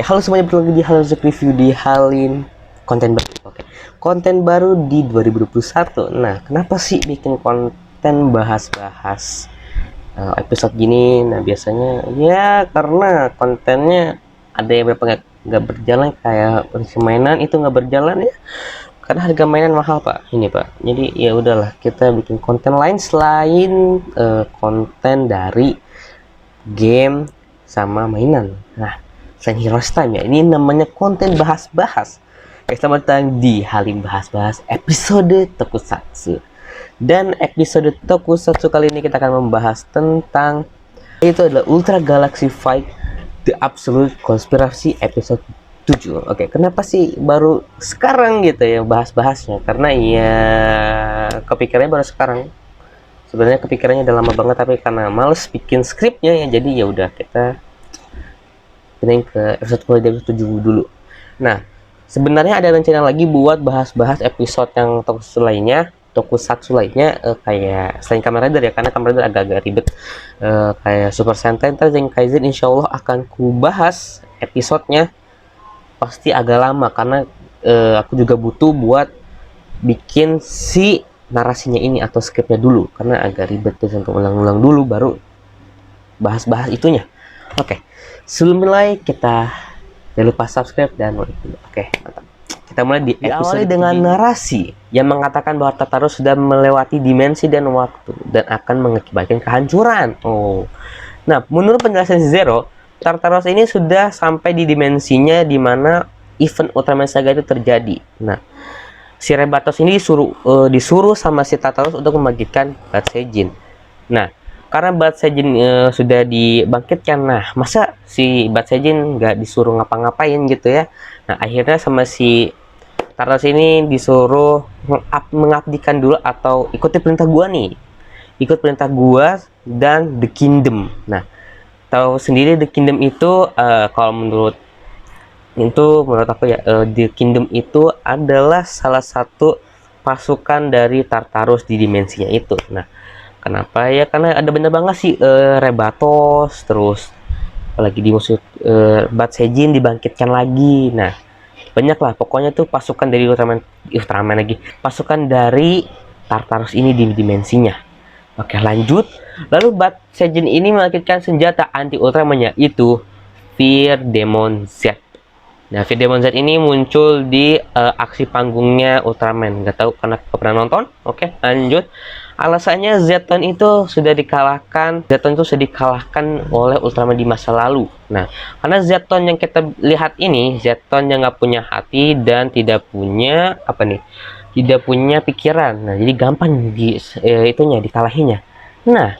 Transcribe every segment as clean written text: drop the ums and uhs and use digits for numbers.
halo semuanya, bertemu lagi di Halo Zek Review di Halin konten baru. Oke, konten baru di 2021. Nah, kenapa sih bikin konten bahas-bahas episode gini? Nah, biasanya ya karena kontennya ada yang nggak berjalan, kayak mainan itu nggak berjalan ya. Karena harga mainan mahal pak, ini pak. Jadi ya udahlah, kita bikin konten lain selain konten dari game sama mainan. Nah, selain Heroes Time ya, ini namanya konten bahas-bahas. Selamat datang di Halim Bahas-Bahas episode Tokusatsu. Dan episode Tokusatsu kali ini kita akan membahas tentang, itu adalah Ultra Galaxy Fight The Absolute Conspiracy episode 7. Oke, kenapa sih baru sekarang gitu ya bahas-bahasnya? Karena ya kepikirannya baru sekarang. Sebenarnya kepikirannya udah lama banget, tapi karena males bikin skripnya ya, jadi ya udah kita pindahin ke episode mulai dari 7 dulu. Nah, sebenarnya ada rencana lagi buat bahas-bahas episode yang tokusatsu lainnya, kayak selain Kamen Rider ya, karena Kamen Rider agak-agak ribet. Kayak Super Sentai, Zenkaizen insya Allah akan ku bahas episodenya, pasti agak lama karena aku juga butuh buat bikin si narasinya ini atau skripnya dulu, karena agak ribet tuh untuk ulang-ulang dulu baru bahas-bahas itunya. Oke, sebelum mulai kita jangan lupa subscribe dan like dulu. Oke, mantap. Kita mulai di episode dengan narasi yang mengatakan bahwa Tartarus sudah melewati dimensi dan waktu dan akan mengakibatkan kehancuran. Nah, menurut penjelasan Zero, Tartarus ini sudah sampai di dimensinya di mana event Ultraman Saga itu terjadi. Nah, si Rebatos ini disuruh sama si Tartarus untuk membangkitkan Bat Seijin. Nah, karena Bat Seijin sudah dibangkitkan, nah masa si Bat Seijin nggak disuruh ngapa-ngapain gitu ya. Nah, akhirnya sama si Tartarus ini disuruh mengabdikan dulu, atau ikuti perintah gua nih, ikut perintah gua dan The Kingdom. Nah, tahu sendiri The Kingdom itu kalau menurut aku ya, The Kingdom itu adalah salah satu pasukan dari Tartarus di dimensinya itu. Nah, kenapa ya? Karena ada bener banget sih Rebatos, terus apalagi di musuh Bat Seijin dibangkitkan lagi. Nah, banyak lah pokoknya tuh pasukan dari Ultraman lagi, pasukan dari Tartarus ini di dimensinya. Oke, lanjut. Lalu Bat Seijin ini membangkitkan senjata anti Ultraman, yaitu Fear Demon Z. Nah, Fear Demon Z ini muncul di aksi panggungnya Ultraman. Nggak tahu karena pernah nonton. Oke, lanjut. Alasannya Zeton itu sudah dikalahkan oleh Ultraman di masa lalu. Nah, karena Zeton yang kita lihat ini, Zeton yang nggak punya hati dan tidak punya tidak punya pikiran. Nah, jadi gampang dikalahinya. Nah,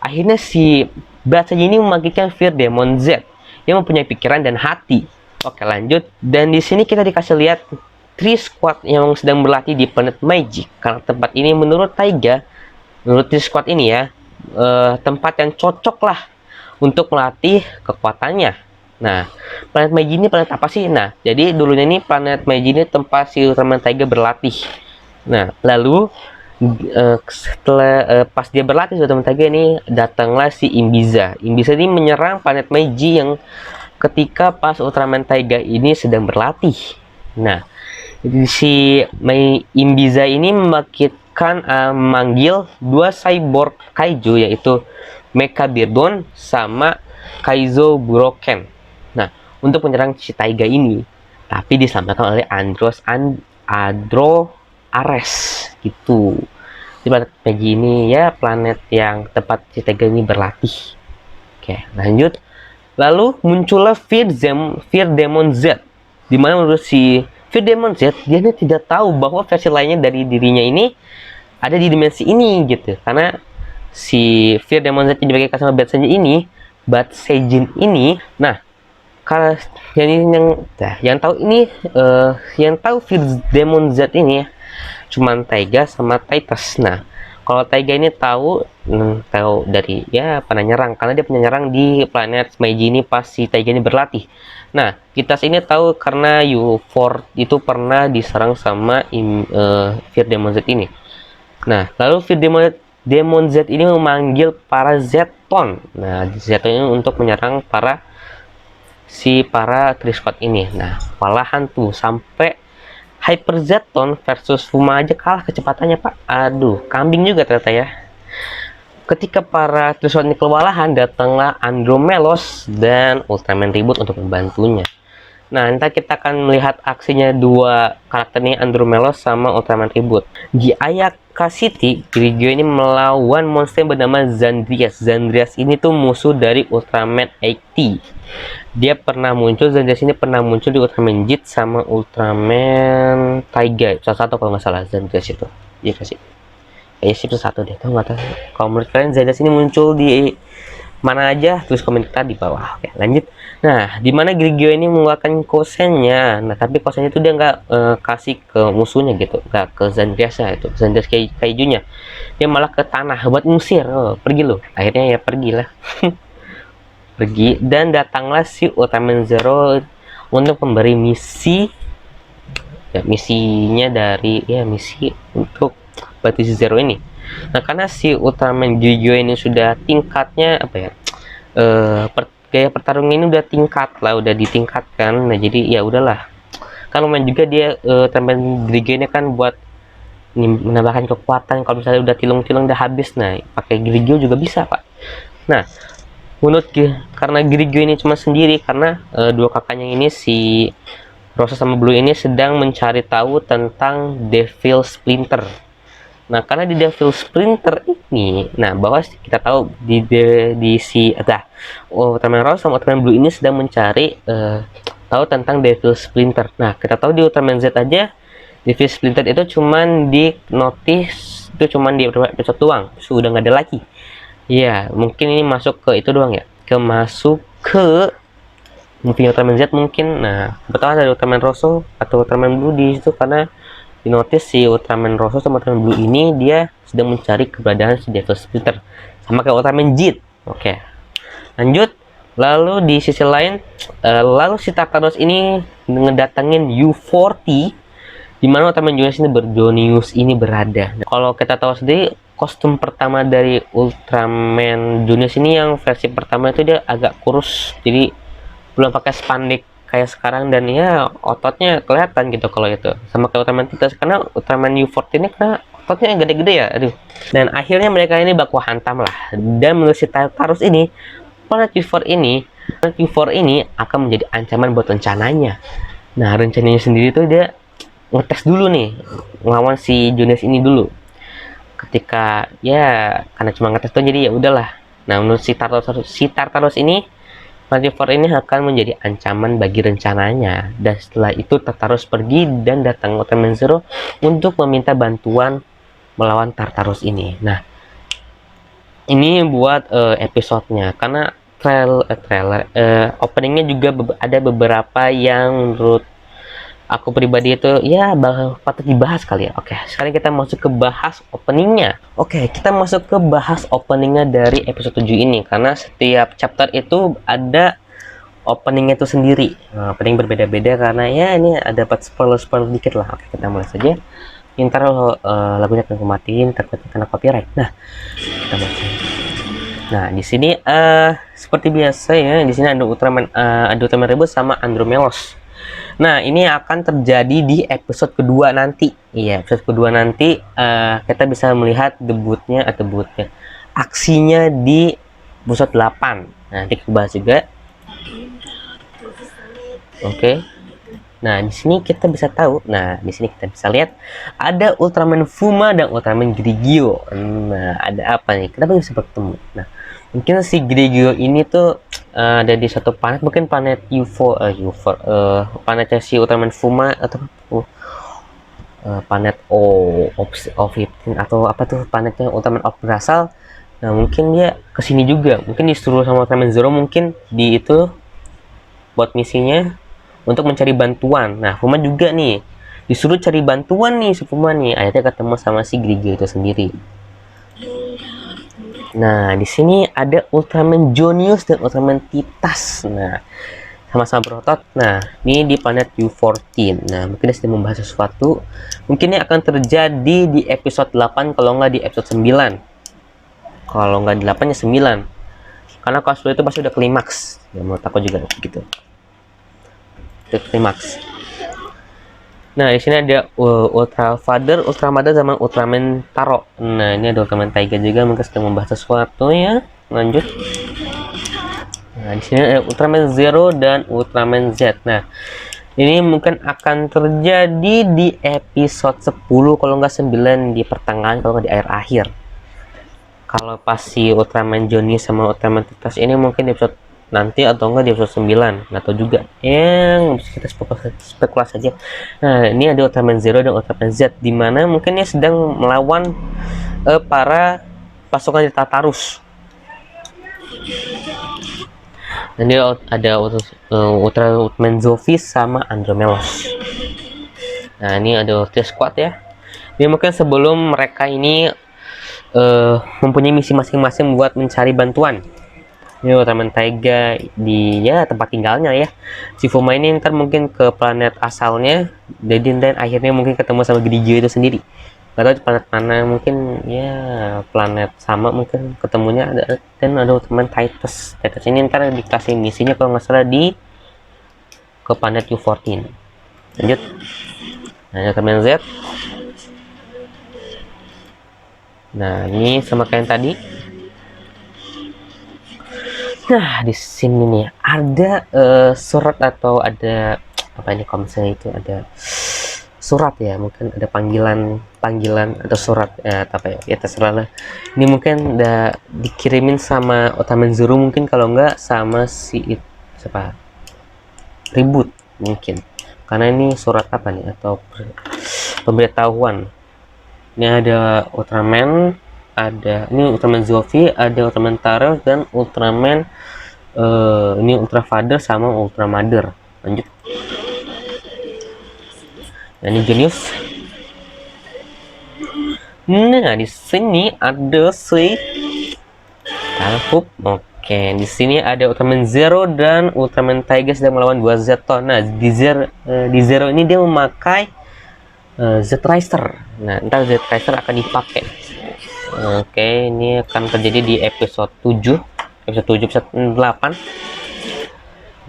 akhirnya si Bat Seijin ini membangkitkan Fear Demon Z yang mempunyai pikiran dan hati. Oke, lanjut. Dan di sini kita dikasih lihat Three Squad yang sedang berlatih di planet Magic. Karena tempat ini menurut Three Squad ini ya, tempat yang cocok lah untuk melatih kekuatannya. Nah, planet Magic ini planet apa sih? Nah, jadi dulunya ini planet Magic ini tempat si Ultraman Taiga berlatih. Nah, lalu setelah pas dia berlatih Ultraman Taiga ini, datanglah si Imbiza. Imbiza ini menyerang planet Meiji yang ketika pas Ultraman Taiga ini sedang berlatih. Nah, si Imbiza ini manggil dua cyborg kaiju, yaitu Mecha Birdon sama Kaizo Buroken. Nah, untuk menyerang si Taiga ini, tapi diselamatkan oleh Andro Ares gitu. Di planet Meiji ini ya planet yang tempat si Taiga ini berlatih. Oke, lanjut. Lalu muncullah Fear Demon Z, dimana menurut si Fear Demon Z, dia tidak tahu bahwa versi lainnya dari dirinya ini ada di dimensi ini gitu. Karena si Fear Demon Z yang dibagi sama Bat Seijin ini, nah kalau yang tahu Fear Demon Z ini ya, cuman Taiga sama Titus. Nah, kalau Taiga ini tahu dari ya pernah nyerang, karena dia pernah nyerang di planet Meiji ini pas si Taiga ini berlatih. Nah, kita ini tahu karena U4 itu pernah diserang sama Fear Demon Z ini. Nah, lalu Fear Demon Z ini memanggil para Zeton. Nah, Zeton ini untuk menyerang para si para Tri-Squad ini. Nah, walahan tuh sampai Hyper Zeton versus Fuma aja kalah kecepatannya, Pak. Aduh, kambing juga ternyata ya. Ketika para Tri-Squad ini kewalahan, datanglah Andromelos dan Ultraman Reboot untuk membantunya. Nah, nanti kita akan melihat aksinya dua karakter ini, Andromelos sama Ultraman Reboot. Di Ayaka City, Grigio ini melawan monster yang bernama Zandrias. Zandrias ini tuh musuh dari Ultraman 80. Dia pernah muncul, Zandrias ini pernah muncul di Ultraman Jit sama Ultraman Taiga. Salah satu kalau nggak salah Zandrias itu. Iya kasih. Kayaknya sih satu deh, tuh nggak tahu. Kalau menurut kalian Zandrias ini muncul di mana aja, tulis komentar di bawah. Oke, lanjut. Nah, di mana Grigio ini mengeluarkan kosennya. Nah, tapi kosennya itu dia nggak kasih ke musuhnya gitu, nggak ke Zandriasnya itu, Zandrias kaijunya. Dia malah ke tanah buat ngusir. Oh, pergi lo. Akhirnya ya pergilah. Pergi, dan datanglah si Ultraman Zero untuk memberi misi. Ya, misinya dari misi untuk bantu si Zero ini. Nah, karena si Ultraman Grigio ini sudah tingkatnya apa ya, gaya pertarungan ini udah tingkat lah, udah ditingkatkan. Nah, jadi ya udahlah, kan lumayan juga dia Ultraman Grigio ini kan buat menambahkan kekuatan. Kalau misalnya udah tilung-tilung udah habis, nah pakai Grigio juga bisa, Pak. Nah, karena Grigio ini cuma sendiri, karena dua kakaknya ini, si Rosa sama Blue ini sedang mencari tahu tentang Devil Splinter. Nah, karena di Devil Splinter ini, nah bahwa kita tahu di si Ultraman Rose sama Ultraman Blue ini sedang mencari tahu tentang Devil Splinter. Nah, kita tahu di Ultraman Z aja Devil Splinter itu cuman di notice, itu cuman di episode doang, sudah nggak ada lagi. Ya, mungkin ini masuk ke itu doang ya, masuk ke movie Ultraman Z mungkin. Nah, betul ada Ultraman Rose atau Ultraman Blue di situ, karena di notice si Ultraman Rose sama Ultraman Blue ini dia sedang mencari keberadaan si Devil Splinter, sama kayak Ultraman Jit. Oke, lanjut. Lalu di sisi lain, lalu si Tartaros ini ngedatengin U40, di mana Ultraman Junius ini berada. Nah, kalau kita tahu sendiri, kostum pertama dari Ultraman Junius ini yang versi pertama itu dia agak kurus, jadi belum pakai spandex kayak sekarang, dan ya ototnya kelihatan gitu kalau itu, sama kayak Ultraman Titan. Karena Ultraman U40 ini karena ototnya gede-gede ya, aduh. Dan akhirnya mereka ini baku hantam lah, dan menurut si Tartarus ini, planet U4 ini akan menjadi ancaman buat rencananya. Nah, rencananya sendiri tuh dia ngetes dulu nih, ngelawan si Junius ini dulu. Ketika ya karena cuma ngetes tuh, jadi ya udahlah. Nah, menurut si Tartarus ini, Planet U4 ini akan menjadi ancaman bagi rencananya. Dan setelah itu Tartarus pergi dan datang Ultraman Zero untuk meminta bantuan melawan Tartarus ini. Nah, ini buat episodenya, karena trailer openingnya juga ada beberapa yang menurut aku pribadi itu ya patut dibahas kali ya. Oke, sekarang kita masuk ke bahas openingnya. Oke, kita masuk ke bahas openingnya dari episode 7 ini, karena setiap chapter itu ada openingnya itu sendiri. Nah, opening berbeda-beda karena ya ini ada dapat spoiler dikit lah. Oke, kita mulai saja. Ntar lagunya akan kumatiin takutnya kena copyright. Nah, kita mulai. Nah, di sini seperti biasa ya, di sini ada Ultraman Reboot sama Andromelos. Nah, ini akan terjadi di episode kedua nanti. Iya, episode kedua nanti kita bisa melihat debutnya aksinya di episode 8. Nanti kita bahas juga. Oke. Nah, di sini kita bisa tahu. Nah, di sini kita bisa lihat ada Ultraman Fuma dan Ultraman Grigio. Nah, ada apa nih? Kenapa bisa bertemu? Nah, mungkin si Grigio ini tuh ada di satu planet, mungkin planet planetnya si Ultraman Fuma, atau planet O15 atau apa tuh planetnya Ultraman Orb berasal. Nah, mungkin dia kesini juga, mungkin disuruh sama Ultraman Zero mungkin di itu buat misinya untuk mencari bantuan. Nah, Fuma juga nih disuruh cari bantuan nih si Fuma nih, akhirnya ketemu sama si Grigio itu sendiri. Nah, di sini ada Ultraman Junius dan Ultraman Titas. Nah, sama-sama berotot. Nah, ini di planet U14. Nah, mungkin dia sedang membahas sesuatu. Mungkin ini akan terjadi di episode 8, kalau nggak di episode 9. Kalau nggak di 8 ya 9. Karena kalau itu pasti udah klimaks. Ya, menurut aku juga gitu. Climax. Nah, di sini ada Ultra Father, Ultra Mother, sama Ultraman Taro. Nah, ini ada Ultraman Taiga juga, mungkin sedang membahas sesuatu ya. Lanjut. Nah, di sini ada Ultraman Zero dan Ultraman Z. Nah, ini mungkin akan terjadi di episode 10 kalau nggak 9 di pertengahan, kalau nggak di akhir. Kalau pas si Ultraman Johnny sama Ultraman Titas ini mungkin di episode nanti atau enggak di episode 9, nggak tahu juga, yang bisa kita spekulasi saja. Nah, ini ada Ultraman Zero dan Ultraman Z, dimana mungkin dia sedang melawan para pasukan di Tartarus. Dan dia ada Ultraman Zofis sama Andromelos. Nah, ini ada Ultra Squad ya. Ini mungkin sebelum mereka ini mempunyai misi masing-masing buat mencari bantuan. Ini Ultraman Taiga di ya tempat tinggalnya ya. Si Fuma ini ntar mungkin ke planet asalnya, dan akhirnya mungkin ketemu sama Grigio itu sendiri. Gak tahu di planet mana, mungkin ya planet sama mungkin ketemunya ada. Dan ada Ultraman Titus. Titus ini ntar dikasih misinya kalau nggak salah ke planet U14. Lanjut. Nah, Ultraman Z. Nah, ini sama kayak yang tadi. Nah, di sini nih ada surat atau ada apa ini, kalau misalnya itu ada surat ya, mungkin ada panggilan atau surat apa ya, terserah lah. Ini mungkin udah dikirimin sama Ultraman Zero, mungkin kalau enggak sama si siapa, Ribut mungkin, karena ini surat apa nih, atau pemberitahuan. Ini ada Ultraman, ada ini Ultraman Zofi, ada Ultraman Taro, dan Ultraman ini Ultra Father sama Ultra Mother. Lanjut. Nah, ini Genius. Nah, di sini ada si Talpup. Oke, di sini ada Ultraman Zero dan Ultraman Taiga sedang melawan 2 Zeton. Nah, di Zero ini dia memakai Z-Riser. Nah, ntar Z-Riser akan dipakai. Oke, ini akan terjadi di episode 7, episode 8.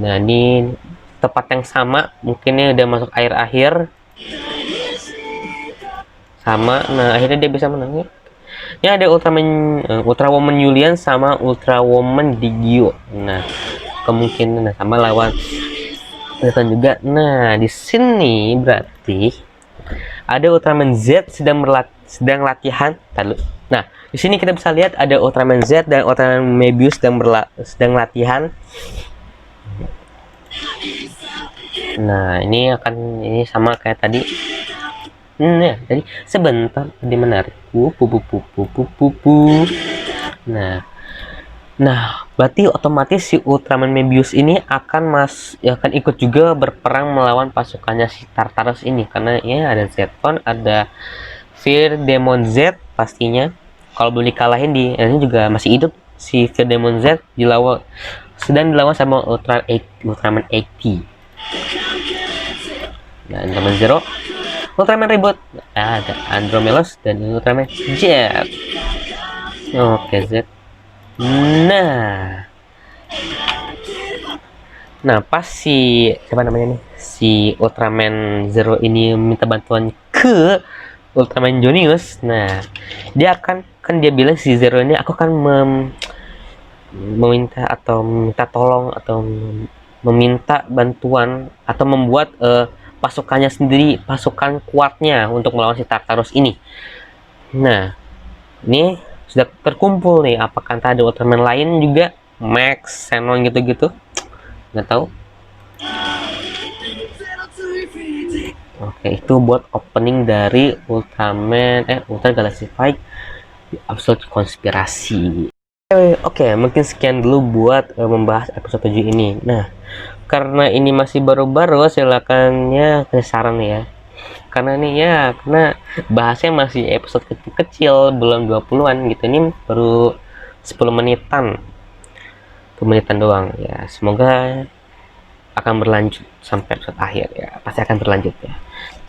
Nah, ini tepat yang sama, mungkin udah masuk akhir sama. Nah, akhirnya dia bisa menang ya. Ini ada Ultra Woman Julian sama Ultra Woman Digio. Nah, kemungkinan sama lawan Titan juga. Nah, di sini berarti ada Ultraman Z sedang latihan. Nah, di sini kita bisa lihat ada Ultraman Z dan Ultraman Mebius sedang latihan. Nah, ini sama kayak tadi. Nah, jadi sebentar tadi menarik. Nah, berarti otomatis si Ultraman Mebius ini akan ikut juga berperang melawan pasukannya si Tartarus ini, karena ya ada Zeton, ada Fear Demon Z pastinya. Kalau belum dikalahin ini juga masih hidup si Fear Demon Z, sedang dilawan sama Ultraman 80. Nah, Ultraman Zero, Ultraman Reboot, ada Andromelos dan Ultraman Jet. Oke, Z. Nah, pas si siapa namanya nih, si Ultraman Zero ini minta bantuan ke Ultraman Jonius. Nah, dia dia bilang si Zero ini, aku akan meminta tolong atau meminta bantuan atau membuat pasukannya sendiri, pasukan kuatnya untuk melawan si Tartarus ini. Nah, ini sudah terkumpul nih. Apakah ada Ultraman lain juga, Max, Xenon gitu-gitu, nggak tahu. Oke, itu buat opening dari Ultra Galaxy Fight Absolute Konspirasi. Oke, mungkin sekian dulu buat membahas episode 7 ini. Nah, karena ini masih baru-baru, silakan ya saran ya. Karena bahasnya masih episode kecil-kecil, belum 20-an gitu. Ini baru 10 menitan doang ya. Semoga akan berlanjut sampai episode akhir ya. Pasti akan berlanjut ya.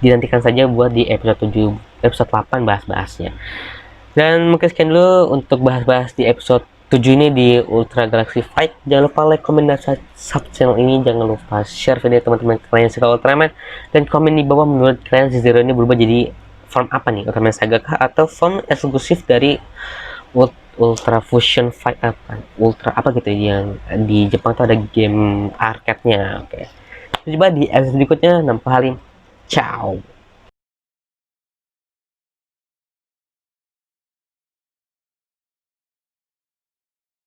Dinantikan saja buat di episode 7, episode 8 bahas-bahasnya. Dan mungkin sekian dulu untuk bahas-bahas di episode 7 ini di Ultra Galaxy Fight. Jangan lupa like, komen, dan sub channel ini. Jangan lupa share video teman-teman kalian suka Ultraman, dan komen di bawah menurut kalian si Zero ini berubah jadi form apa nih, Ultraman Saga kah atau form eksklusif dari Ultra Fusion Fight apa, Ultra apa gitu yang di Jepang tuh ada game arcade-nya. Oke. Coba di episode berikutnya. Nampak Halim. Ciao.